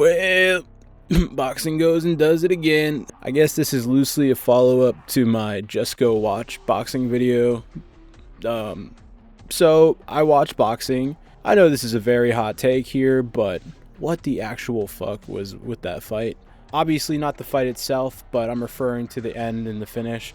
Well, boxing goes and does it again. I guess this is loosely a follow-up to my Just Go Watch boxing video. So I watch boxing. I know this is a very hot take here, but what the actual fuck was with that fight? Obviously not the fight itself, but I'm referring to the end and the finish.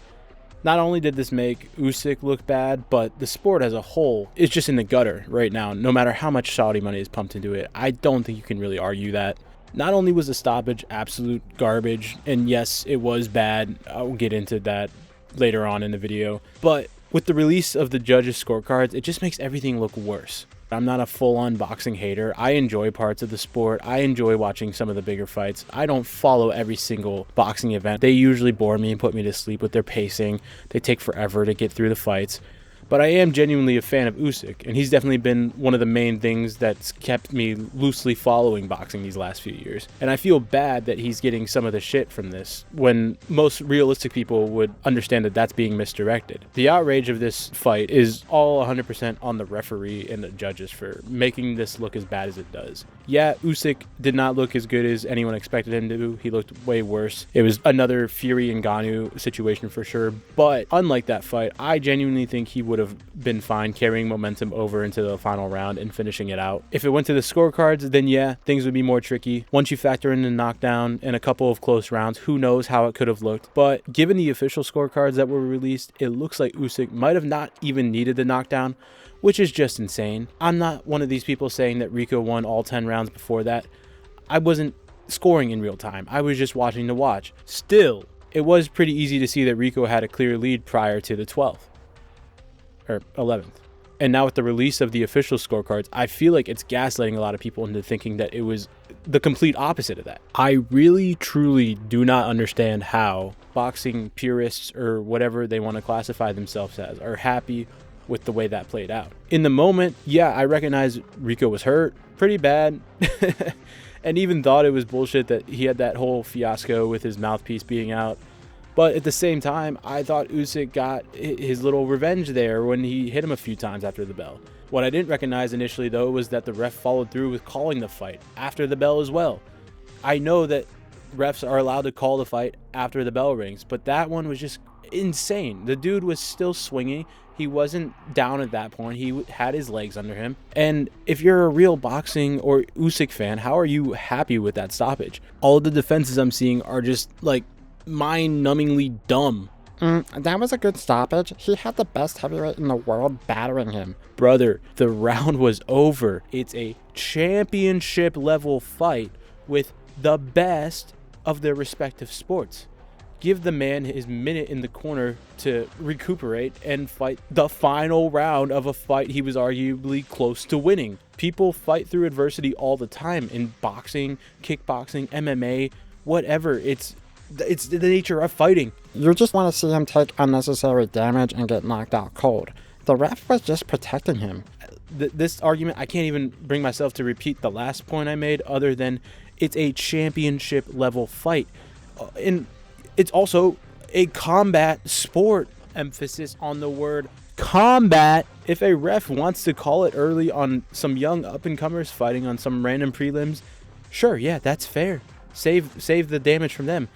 Not only did this make Usyk look bad, but the sport as a whole is just in the gutter right now. No matter how much Saudi money is pumped into it, I don't think you can really argue that. Not only was the stoppage absolute garbage, and yes, it was bad. I'll get into that later on in the video. But with the release of the judges' scorecards, it just makes everything look worse. I'm not a full-on boxing hater. I enjoy parts of the sport. I enjoy watching some of the bigger fights. I don't follow every single boxing event. They usually bore me and put me to sleep with their pacing. They take forever to get through the fights. But I am genuinely a fan of Usyk, and he's definitely been one of the main things that's kept me loosely following boxing these last few years. And I feel bad that he's getting some of the shit from this, when most realistic people would understand that that's being misdirected. The outrage of this fight is all 100% on the referee and the judges for making this look as bad as it does. Yeah, Usyk did not look as good as anyone expected him to. He looked way worse. It was another Fury and Ngannou situation for sure. But unlike that fight, I genuinely think he would have been fine carrying momentum over into the final round and finishing it out. If it went to the scorecards, then yeah, things would be more tricky. Once you factor in the knockdown and a couple of close rounds, who knows how it could have looked. But given the official scorecards that were released, it looks like Usyk might have not even needed the knockdown, which is just insane. I'm not one of these people saying that Rico won all 10 rounds before that. I wasn't scoring in real time. I was just watching to watch. Still, it was pretty easy to see that Rico had a clear lead prior to the 12th. Or 11th. And now with the release of the official scorecards, I feel like it's gaslighting a lot of people into thinking that it was the complete opposite of that. I really, truly do not understand how boxing purists, or whatever they want to classify themselves as, are happy with the way that played out. In the moment, yeah, I recognize Rico was hurt pretty bad and even thought it was bullshit that he had that whole fiasco with his mouthpiece being out. But at the same time, I thought Usyk got his little revenge there when he hit him a few times after the bell. What I didn't recognize initially, though, was that the ref followed through with calling the fight after the bell as well. I know that refs are allowed to call the fight after the bell rings, but that one was just insane. The dude was still swinging. He wasn't down at that point. He had his legs under him. And if you're a real boxing or Usyk fan, how are you happy with that stoppage? All of the defenses I'm seeing are just like mind-numbingly dumb. That was a good stoppage. He had the best heavyweight in the world battering him. Brother, the round was over. It's a championship level fight with the best of their respective sports. Give the man his minute in the corner to recuperate and fight the final round of a fight he was arguably close to winning. People fight through adversity all the time in boxing, kickboxing, MMA, whatever. It's the nature of fighting. You just want to see him take unnecessary damage and get knocked out cold. The ref was just protecting him. This argument, I can't even bring myself to repeat the last point I made, other than it's a championship level fight. And it's also a combat sport. Emphasis on the word combat. If a ref wants to call it early on some young up-and-comers fighting on some random prelims, sure, yeah, that's fair. Save the damage from them.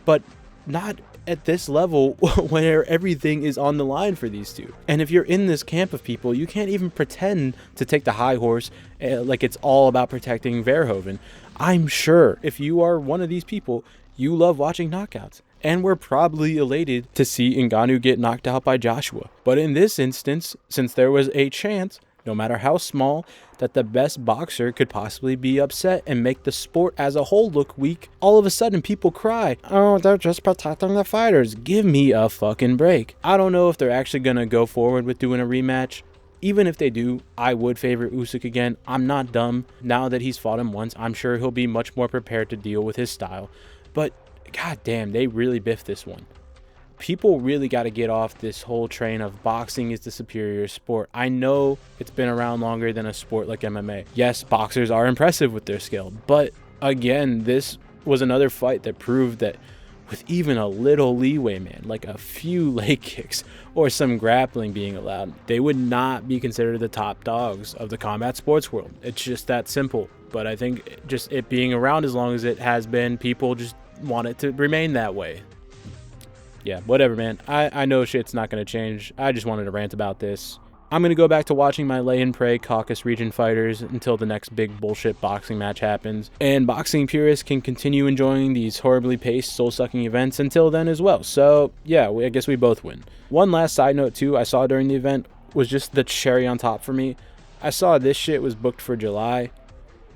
But not at this level where everything is on the line for these two. And if you're in this camp of people, you can't even pretend to take the high horse like it's all about protecting Verhoeven. I'm sure if you are one of these people, you love watching knockouts. And we're probably elated to see Ngannou get knocked out by Joshua. But in this instance, since there was a chance, no matter how small, that the best boxer could possibly be upset and make the sport as a whole look weak, all of a sudden people cry, "Oh, they're just protecting the fighters." Give me a fucking break. I don't know if they're actually going to go forward with doing a rematch. Even if they do, I would favor Usyk again. I'm not dumb. Now that he's fought him once, I'm sure he'll be much more prepared to deal with his style. But goddamn, they really biffed this one. People really got to get off this whole train of boxing is the superior sport. I know it's been around longer than a sport like MMA. Yes, boxers are impressive with their skill, but again, this was another fight that proved that with even a little leeway, man, like a few leg kicks or some grappling being allowed, they would not be considered the top dogs of the combat sports world. It's just that simple. But I think just it being around as long as it has been, people just want it to remain that way. Yeah, whatever, man. I know shit's not going to change. I just wanted to rant about this. I'm going to go back to watching my lay and pray Caucasus region fighters until the next big bullshit boxing match happens. And boxing purists can continue enjoying these horribly paced, soul-sucking events until then as well. So, yeah, I guess we both win. One last side note, too, I saw during the event was just the cherry on top for me. I saw this shit was booked for July.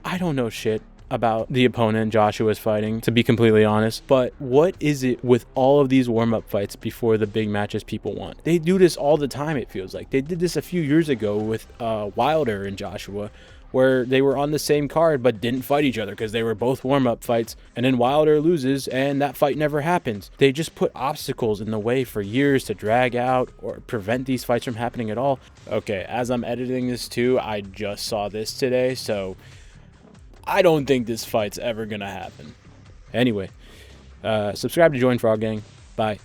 I don't know shit about the opponent Joshua's fighting, to be completely honest, but what is it with all of these warm-up fights before the big matches people want? They do this all the time, it feels like. They did this a few years ago with Wilder and Joshua, where they were on the same card but didn't fight each other because they were both warm-up fights, and then Wilder loses and that fight never happens. They just put obstacles in the way for years to drag out or prevent these fights from happening at all. Okay, as I'm editing this too, I just saw this today, so I don't think this fight's ever gonna happen. Anyway, subscribe to Join Frog Gang. Bye.